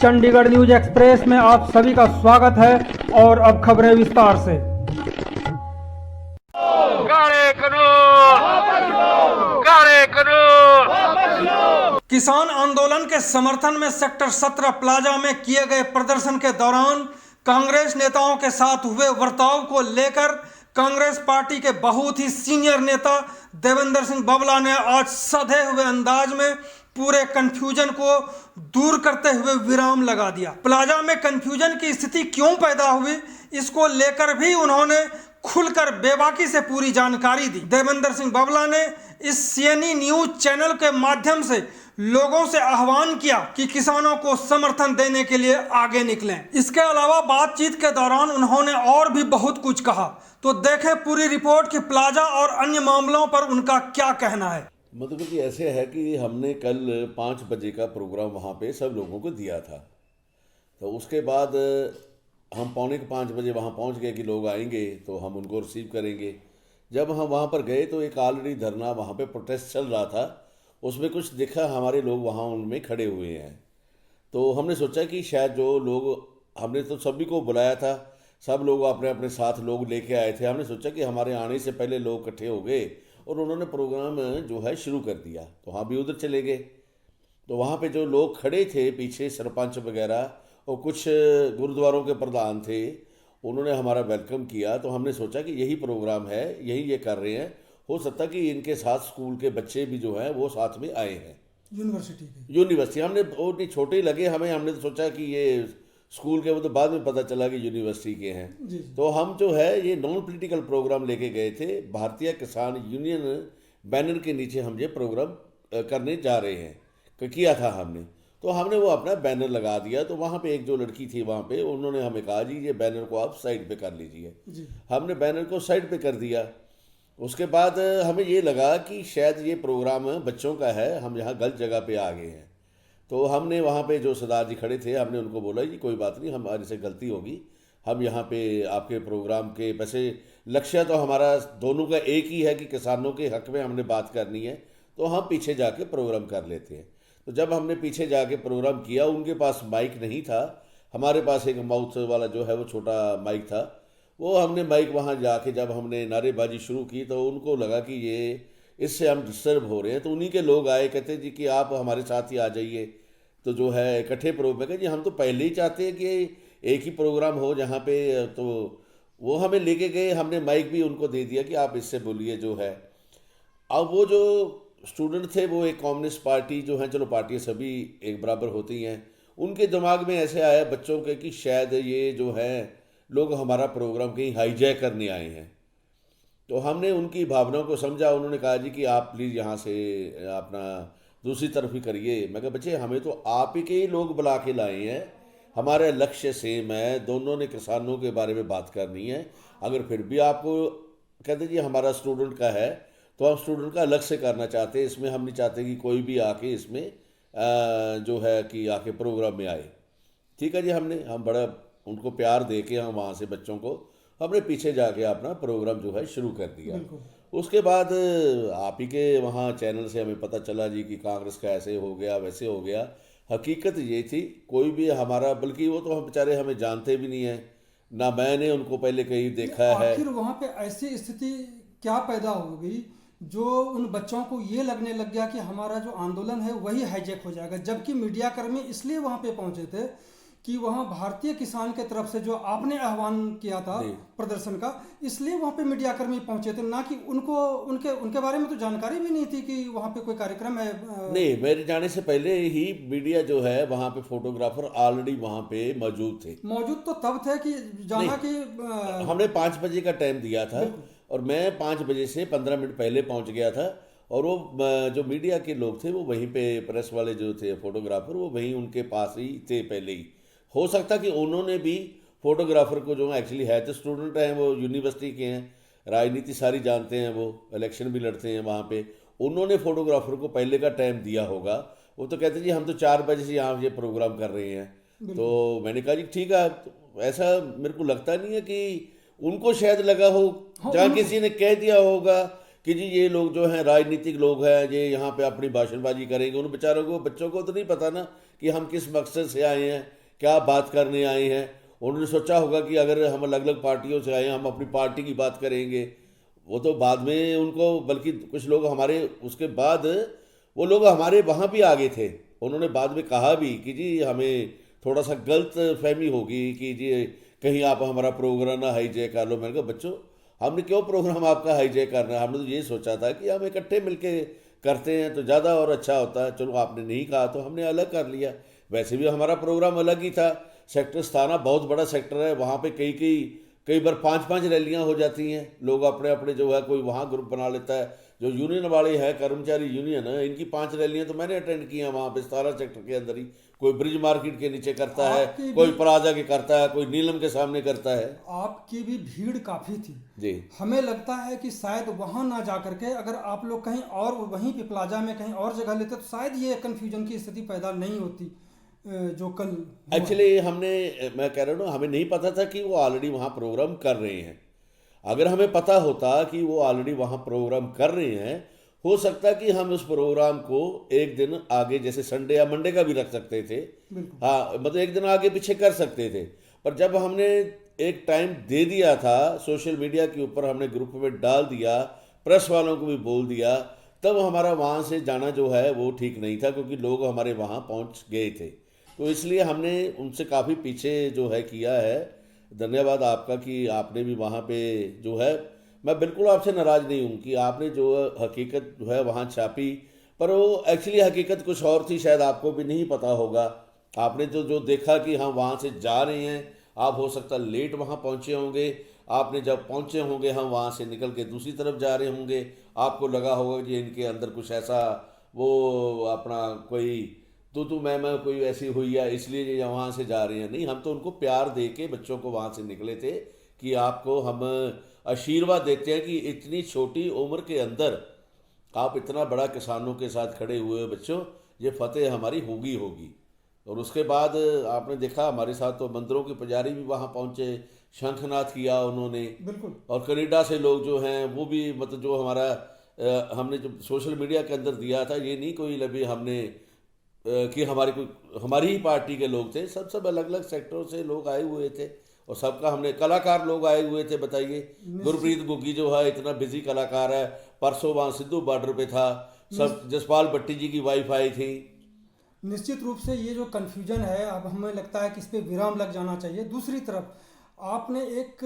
Chandigarh news express में आप सभी का स्वागत है और अब खबरें विस्तार से। किसान आंदोलन के समर्थन में सेक्टर 17 प्लाजा में किए गए प्रदर्शन के दौरान कांग्रेस नेताओं के साथ हुए बर्ताव को लेकर कांग्रेस पार्टी के बहुत ही सीनियर नेता देवेंद्र सिंह बबला ने आज सधे हुए अंदाज में पूरे कंफ्यूजन को दूर करते हुए विराम लगा दिया। प्लाजा में कंफ्यूजन की स्थिति क्यों पैदा हुई, इसको लेकर भी उन्होंने खुलकर बेबाकी से पूरी जानकारी दी। देवेंद्र सिंह बबला ने इस सीएनई न्यूज चैनल के माध्यम से लोगों से आह्वान किया कि किसानों को समर्थन देने के लिए आगे निकलें। इसके अलावा बातचीत के दौरान उन्होंने और भी बहुत कुछ कहा। तो देखें पूरी रिपोर्ट कि प्लाजा और अन्य मामलों पर उनका क्या कहना है। मतलब कि ऐसे है कि हमने कल 5 बजे का प्रोग्राम वहाँ पे सब लोगों को दिया था, तो उसके बाद हम 4:45 बजे वहाँ पहुँच गए कि लोग आएंगे तो हम उनको रिसीव करेंगे। जब हम वहाँ पर गए तो एक ऑलरेडी धरना वहाँ पे प्रोटेस्ट चल रहा था, उसमें कुछ दिखा हमारे लोग वहाँ उनमें खड़े हुए हैं। तो हमने सोचा कि शायद जो लोग, हमने तो सभी को बुलाया था, सब लोग अपने अपने साथ लोग लेके आए थे। हमने सोचा कि हमारे आने से पहले लोग इकट्ठे हो गए और उन्होंने प्रोग्राम जो है शुरू कर दिया, तो हम भी उधर चले गए। तो वहाँ पे जो लोग खड़े थे पीछे, सरपंच वगैरह और कुछ गुरुद्वारों के प्रधान थे, उन्होंने हमारा वेलकम किया। तो हमने सोचा कि यही प्रोग्राम है, यही ये कर रहे हैं, हो सकता कि इनके साथ स्कूल के बच्चे भी जो हैं वो साथ में आए हैं। यूनिवर्सिटी हमने वो नहीं छोटे लगे हमें, हमने तो सोचा कि ये स्कूल के, वो तो बाद में पता चला कि यूनिवर्सिटी के हैं। जी। तो हम जो है ये नॉन पॉलिटिकल प्रोग्राम लेके गए थे। भारतीय किसान यूनियन बैनर के नीचे हम ये प्रोग्राम करने जा रहे हैं, किया था हमने। तो हमने वो अपना बैनर लगा दिया। तो वहाँ पे एक जो लड़की थी वहाँ पे, उन्होंने हमें कहा जी ये बैनर को आप साइड पे कर लीजिए। हमने बैनर को साइड पे कर दिया। उसके बाद हमें ये लगा कि शायद ये प्रोग्राम बच्चों का है, हम यहाँ गलत जगह पे आ गए हैं। तो हमने वहाँ पे जो सरदार जी खड़े थे, हमने उनको बोला जी कोई बात नहीं, हमारे से गलती होगी, हम यहाँ पे आपके प्रोग्राम के, वैसे लक्ष्य तो हमारा दोनों का एक ही है कि किसानों के हक में हमने बात करनी है, तो हम पीछे जाके प्रोग्राम कर लेते हैं। तो जब हमने पीछे जाके प्रोग्राम किया, उनके पास माइक नहीं था, हमारे पास एक माउथ वाला जो है वो छोटा माइक था। वो हमने माइक वहाँ जाके जब हमने नारेबाजी शुरू की तो उनको लगा कि ये इससे हम डिस्टर्ब हो रहे हैं। तो उन्हीं के लोग आए, कहते जी कि आप हमारे साथ ही आ जाइए। तो जो है इकट्ठे प्रोग्राम है जी, हम तो पहले ही चाहते हैं कि एक ही प्रोग्राम हो जहाँ पे, तो वो हमें लेके गए। हमने माइक भी उनको दे दिया कि आप इससे बोलिए जो है। अब वो जो स्टूडेंट थे वो एक कम्युनिस्ट पार्टी जो है, चलो पार्टियाँ सभी एक बराबर होती हैं, उनके दिमाग में ऐसे आया बच्चों के कि शायद ये जो है लोग हमारा प्रोग्राम कहीं हाईजैक करने आए हैं। तो हमने उनकी भावनाओं को समझा। उन्होंने कहा जी कि आप प्लीज़ यहाँ से अपना दूसरी तरफ ही करिए। मैं कहा बच्चे हमें तो आप ही के ही लोग बुला के लाए हैं, हमारा लक्ष्य सेम है, दोनों ने किसानों के बारे में बात करनी है। अगर फिर भी आपको कहते जी हमारा स्टूडेंट का है, तो हम स्टूडेंट का अलग से करना चाहते हैं, इसमें हम नहीं चाहते कि कोई भी आके इसमें जो है कि आके प्रोग्राम में आए। ठीक है जी, हम बड़ा उनको प्यार दे के हम वहाँ से बच्चों को हमने पीछे जाके अपना प्रोग्राम जो है शुरू कर दिया। उसके बाद आप ही के वहाँ चैनल से हमें पता चला जी कि कांग्रेस का ऐसे हो गया वैसे हो गया। हकीकत ये थी, कोई भी हमारा, बल्कि वो तो हम बेचारे हमें जानते भी नहीं है, ना मैंने उनको पहले कहीं देखा है। आखिर वहाँ पे ऐसी स्थिति क्या पैदा हो गई जो उन बच्चों को ये लगने लग गया कि हमारा जो आंदोलन है वही हाईजैक हो जाएगा, जबकि मीडिया कर्मी इसलिए वहाँ पे पहुंचे थे कि वहाँ भारतीय किसान के तरफ से जो आपने आह्वान किया था प्रदर्शन का, इसलिए वहाँ पे मीडिया कर्मी पहुंचे थे, ना कि उनको उनके बारे में तो जानकारी भी नहीं थी कि वहाँ पे कोई कार्यक्रम है। नहीं, मेरे जाने से पहले ही मीडिया जो है वहाँ पे फोटोग्राफर ऑलरेडी वहाँ पे मौजूद थे। मौजूद तो तब थे कि जाना कि हमने 5 बजे का टाइम दिया था और मैं 5 बजे से 15 मिनट पहले पहुँच गया था। और वो जो मीडिया के लोग थे वो वहीं पे, प्रेस वाले जो थे फोटोग्राफर, वो वहीं उनके पास ही थे पहले ही। हो सकता कि उन्होंने भी फोटोग्राफर को, जो एक्चुअली है तो स्टूडेंट हैं, वो यूनिवर्सिटी के हैं, राजनीति सारी जानते हैं, वो इलेक्शन भी लड़ते हैं वहाँ पे, उन्होंने फोटोग्राफर को पहले का टाइम दिया होगा। वो तो कहते जी हम तो 4 बजे से यहाँ ये प्रोग्राम कर रहे हैं। तो मैंने कहा जी ठीक है। तो ऐसा मेरे को लगता नहीं है कि उनको शायद लगा हो, जहाँ किसी ने कह दिया होगा कि जी ये लोग जो हैं राजनीतिक लोग हैं, ये यहाँ पे अपनी भाषणबाजी करेंगे। उन बेचारों को, बच्चों को तो नहीं पता ना कि हम किस मकसद से आए हैं, क्या बात करने आए हैं। उन्होंने सोचा होगा कि अगर हम अलग अलग पार्टियों से आए हैं, हम अपनी पार्टी की बात करेंगे। वो तो बाद में उनको, बल्कि कुछ लोग हमारे उसके बाद वो लोग हमारे वहाँ भी आगे थे। उन्होंने बाद में कहा भी कि जी हमें थोड़ा सा गलत फहमी होगी कि जी कहीं आप हमारा प्रोग्राम ना हाईजैक कर लो। मैंने कहा बच्चों, हमने क्यों प्रोग्राम आपका हाईजैक करना है, हमने तो ये सोचा था कि हम इकट्ठे मिलके करते हैं तो ज़्यादा और अच्छा होता है। चलो आपने नहीं कहा तो हमने अलग कर लिया। वैसे भी हमारा प्रोग्राम अलग ही था। सेक्टर 17 बहुत बड़ा सेक्टर है, वहाँ पे कई बार 5-5 रैलियाँ हो जाती हैं। लोग अपने अपने जो है, कोई वहाँ ग्रुप बना लेता है। जो यूनियन वाले हैं, कर्मचारी यूनियन है, इनकी 5 रैलियाँ तो मैंने अटेंड की हैं वहाँ पे 17 सेक्टर के अंदर ही। कोई ब्रिज मार्केट के नीचे करता है, आपकी कोई भी प्लाजा के करता है, कोई नीलम के सामने करता है। आपकी भी भीड़ काफी थी जी हमें लगता है कि शायद वहां ना जा करके अगर आप लोग कहीं और वहीं पे प्लाजा में कहीं और जगह लेते तो शायद ये कंफ्यूजन की स्थिति पैदा नहीं होती जो कल हुआ। एक्चुअली मैं कह रहा हूँ हमें नहीं पता था कि वो ऑलरेडी वहाँ प्रोग्राम कर रहे हैं। अगर हमें पता होता कि वो ऑलरेडी वहाँ प्रोग्राम कर रहे हैं, हो सकता है कि हम उस प्रोग्राम को एक दिन आगे, जैसे संडे या मंडे का भी रख सकते थे। बिल्कुल हाँ, मतलब एक दिन आगे पीछे कर सकते थे। पर जब हमने एक टाइम दे दिया था, सोशल मीडिया के ऊपर हमने ग्रुप में डाल दिया, प्रेस वालों को भी बोल दिया, तब हमारा वहाँ से जाना जो है वो ठीक नहीं था, क्योंकि लोग हमारे वहाँ पहुँच गए थे। तो इसलिए हमने उनसे काफ़ी पीछे जो है किया है। धन्यवाद आपका कि आपने भी वहाँ पे जो है, मैं बिल्कुल आपसे नाराज़ नहीं हूँ कि आपने जो हकीकत जो है वहाँ छापी, पर वो एक्चुअली हकीकत कुछ और थी, शायद आपको भी नहीं पता होगा। आपने तो जो देखा कि हम वहाँ से जा रहे हैं, आप हो सकता लेट वहाँ पहुँचे होंगे। आपने जब पहुँचे होंगे, हम वहाँ से निकल के दूसरी तरफ जा रहे होंगे, आपको लगा होगा कि इनके अंदर कुछ ऐसा वो अपना कोई तो मैं कोई ऐसी हुई है इसलिए ये वहाँ से जा रहे हैं। नहीं, हम तो उनको प्यार दे के बच्चों को वहाँ से निकले थे कि आपको हम आशीर्वाद देते हैं कि इतनी छोटी उम्र के अंदर आप इतना बड़ा किसानों के साथ खड़े हुए हो बच्चों, ये फतेह हमारी होगी होगी। और उसके बाद आपने देखा हमारे साथ तो मंदिरों के पुजारी भी वहाँ पहुँचे, शंखनाद किया उन्होंने। बिल्कुल और कनाडा से लोग जो हैं वो भी, मतलब जो हमारा हमने जो सोशल मीडिया के अंदर दिया था, ये नहीं कोई लभी हमने कि हमारी ही पार्टी के लोग थे। सब अलग अलग सेक्टरों से लोग आए हुए थे, और सबका हमने कलाकार लोग आए हुए थे। बताइए, गुरप्रीत गुग्गी जो है इतना बिजी कलाकार है, परसों वहाँ सिद्धू बॉर्डर पे था। सब जसपाल भट्टी जी की वाइफ आई थी। निश्चित रूप से ये जो कन्फ्यूजन है, अब हमें लगता है कि इस पे विराम लग जाना चाहिए। दूसरी तरफ आपने एक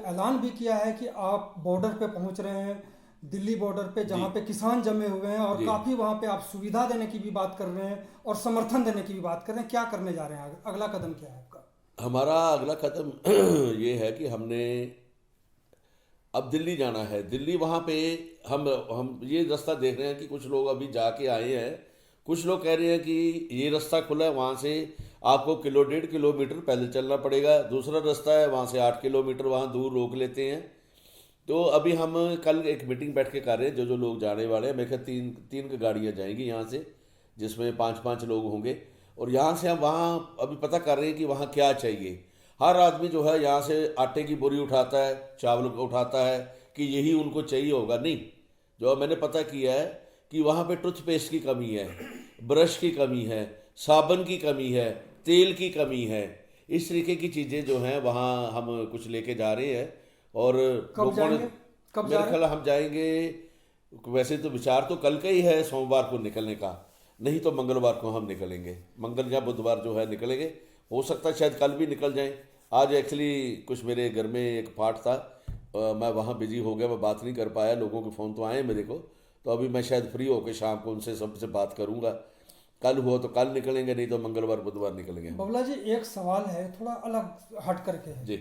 ऐलान भी किया है कि आप बॉर्डर पे पहुंच रहे हैं, दिल्ली बॉर्डर पे, जहां पे किसान जमे हुए हैं, और काफ़ी वहां पे आप सुविधा देने की भी बात कर रहे हैं और समर्थन देने की भी बात कर रहे हैं। क्या करने जा रहे हैं, अगला कदम क्या है आपका? हमारा अगला कदम ये है कि हमने अब दिल्ली जाना है। दिल्ली वहाँ पे हम ये रास्ता देख रहे हैं कि कुछ लोग अभी जाके आए हैं, कुछ लोग कह रहे हैं कि ये रास्ता खुला है, वहाँ से आपको 1.5 किलोमीटर पैदल चलना पड़ेगा। दूसरा रास्ता है वहाँ से 8 किलोमीटर वहाँ दूर रोक लेते हैं। तो अभी हम कल एक मीटिंग बैठ के कर रहे हैं, जो लोग जाने वाले हैं। मेरे ख्याल तीन गाड़ियाँ जाएंगी यहाँ से, जिसमें 5-5 लोग होंगे। और यहाँ से हम वहाँ अभी पता कर रहे हैं कि वहाँ क्या चाहिए। हर आदमी जो है यहाँ से आटे की बोरी उठाता है, चावल उठाता है कि यही उनको चाहिए होगा। नहीं, जो मैंने पता किया है कि वहाँ पे टूथपेस्ट की कमी है, ब्रश की कमी है, साबुन की कमी है, तेल की कमी है। इस तरीके की चीज़ें जो हैं वहाँ हम कुछ लेके जा रहे हैं। और कब जाएंगे? कब जा मेरे ख्याल हम जाएंगे, वैसे तो विचार तो कल का ही है सोमवार को निकलने का, नहीं तो मंगलवार को हम निकलेंगे। मंगल या बुधवार जो है निकलेंगे। हो सकता है शायद कल भी निकल जाएं। आज एक्चुअली कुछ मेरे घर में एक पाठ था, मैं वहाँ बिजी हो गया, मैं बात नहीं कर पाया। लोगों के फ़ोन तो आए मेरे को, तो अभी मैं शायद फ्री होकर शाम को उनसे सबसे बात करूँगा। कल हुआ तो कल निकलेंगे, नहीं तो मंगलवार बुधवार निकलेंगे। बबला जी, एक सवाल है थोड़ा अलग हट करके है जी,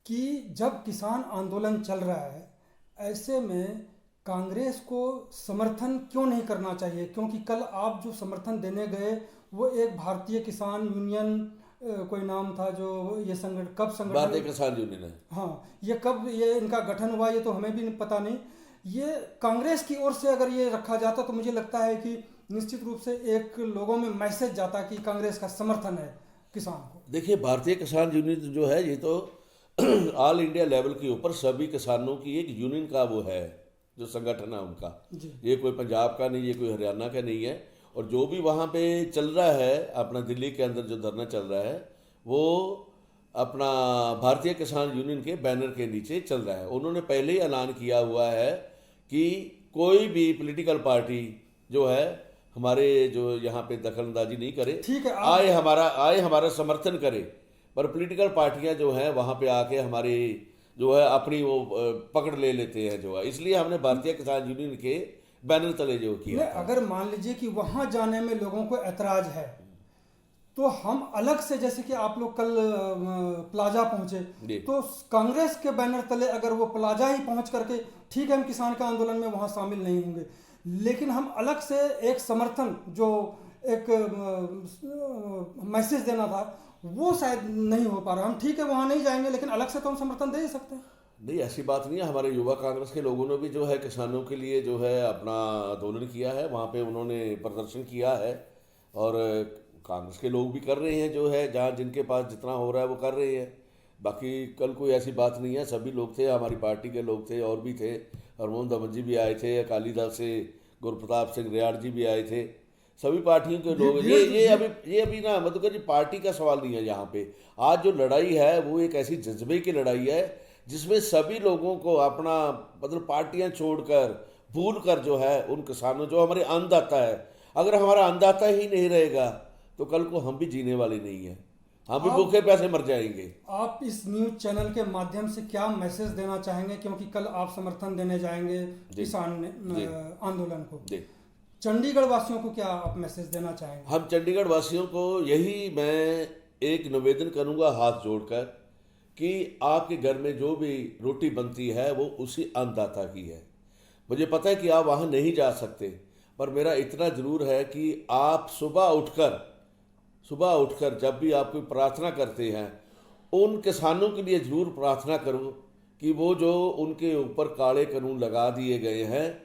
कि जब किसान आंदोलन चल रहा है, ऐसे में कांग्रेस को समर्थन क्यों नहीं करना चाहिए? क्योंकि कल आप जो समर्थन देने गए वो एक भारतीय किसान यूनियन कोई नाम था, जो ये संगठन कब संगठन, भारतीय किसान यूनियन है। हाँ, ये कब ये इनका गठन हुआ ये तो हमें भी पता नहीं। ये कांग्रेस की ओर से अगर ये रखा जाता तो मुझे लगता है कि निश्चित रूप से एक लोगों में मैसेज जाता कि कांग्रेस का समर्थन है किसान को। देखिए, भारतीय किसान यूनियन जो है ये तो ऑल इंडिया लेवल के ऊपर सभी किसानों की एक यूनियन का वो है जो संगठन है उनका। जी ये कोई पंजाब का नहीं, ये कोई हरियाणा का नहीं है। और जो भी वहाँ पे चल रहा है अपना दिल्ली के अंदर जो धरना चल रहा है वो अपना भारतीय किसान यूनियन के बैनर के नीचे चल रहा है। उन्होंने पहले ही ऐलान किया हुआ है कि कोई भी पॉलिटिकल पार्टी जो है हमारे जो यहाँ पे दखलंदाजी नहीं करे, ठीक है, आए हमारा समर्थन करे, पर पॉलिटिकल पार्टियां जो हैं वहाँ पे आके हमारी जो है अपनी वो पकड़ ले लेते हैं जो है। इसलिए हमने भारतीय किसान यूनियन के बैनर तले जो किया। अगर मान लीजिए कि वहां जाने में लोगों को ऐतराज है तो हम अलग से, जैसे कि आप लोग कल प्लाजा पहुंचे तो कांग्रेस के बैनर तले अगर वो प्लाजा ही पहुंच करके, ठीक है हम किसान के आंदोलन में वहां शामिल नहीं होंगे, लेकिन हम अलग से एक समर्थन जो एक मैसेज देना था वो शायद नहीं हो पा रहा। हम ठीक है वहां नहीं जाएंगे लेकिन अलग से तो हम समर्थन दे ही सकते हैं। नहीं, ऐसी बात नहीं है। हमारे युवा कांग्रेस के लोगों ने भी जो है किसानों के लिए जो है अपना आंदोलन किया है, वहाँ पे उन्होंने प्रदर्शन किया है और कांग्रेस के लोग भी कर रहे हैं जो है, जहाँ जिनके पास जितना हो रहा है वो कर रहे हैं। बाकी कल कोई ऐसी बात नहीं है, सभी लोग थे, हमारी पार्टी के लोग थे और भी थे, हरमोहन दमन जी भी आए थे, अकाली दल से गुरप्रताप सिंह रियाड़ जी भी आए थे, सभी पार्टियों के लोग। ये अभी ना मतलब जी पार्टी का सवाल नहीं है यहाँ पे। आज जो लड़ाई है वो एक ऐसी जज्बे की लड़ाई है जिसमें सभी लोगों को अपना मतलब पार्टियां छोड़कर भूल कर जो है उन किसानों जो हमारे अन्नदाता है, अगर हमारा अन्नदाता ही नहीं रहेगा तो कल को हम भी जीने वाले नहीं है, हम भी भूखे प्यासे मर जाएंगे। आप इस न्यूज चैनल के माध्यम से क्या मैसेज देना चाहेंगे, क्योंकि कल आप समर्थन देने जाएंगे किसान आंदोलन को, चंडीगढ़ वासियों को क्या आप मैसेज देना चाहेंगे? हम चंडीगढ़ वासियों को यही मैं एक निवेदन करूंगा हाथ जोड़कर कि आपके घर में जो भी रोटी बनती है वो उसी अन्नदाता की है। मुझे पता है कि आप वहाँ नहीं जा सकते, पर मेरा इतना ज़रूर है कि आप सुबह उठकर जब भी आप कोई प्रार्थना करते हैं उन किसानों के लिए ज़रूर प्रार्थना करो कि वो जो उनके ऊपर काले कानून लगा दिए गए हैं,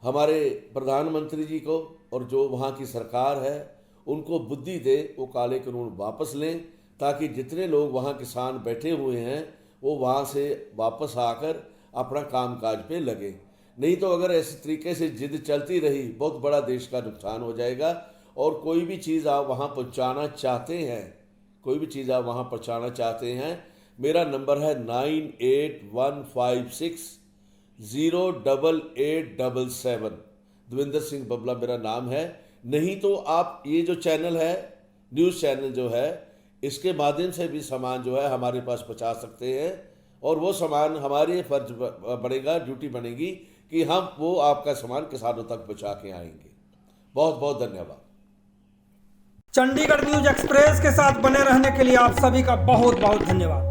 हमारे प्रधानमंत्री जी को और जो वहाँ की सरकार है उनको बुद्धि दे, वो काले कानून वापस लें ताकि जितने लोग वहाँ किसान बैठे हुए हैं वो वहाँ से वापस आकर अपना कामकाज पे लगे। नहीं तो अगर इस तरीके से जिद चलती रही बहुत बड़ा देश का नुकसान हो जाएगा। और कोई भी चीज़ आप वहाँ पहुँचाना चाहते हैं, मेरा नंबर है 9815608877। दविंदर सिंह बबला मेरा नाम है। नहीं तो आप ये जो चैनल है, न्यूज़ चैनल जो है, इसके माध्यम से भी सामान जो है हमारे पास पहुँचा सकते हैं और वो सामान हमारे फर्ज बनेगा, ड्यूटी बनेगी कि हम वो आपका सामान किसानों तक पहुँचा के आएंगे। बहुत बहुत धन्यवाद। चंडीगढ़ न्यूज एक्सप्रेस के साथ बने रहने के लिए आप सभी का बहुत बहुत धन्यवाद।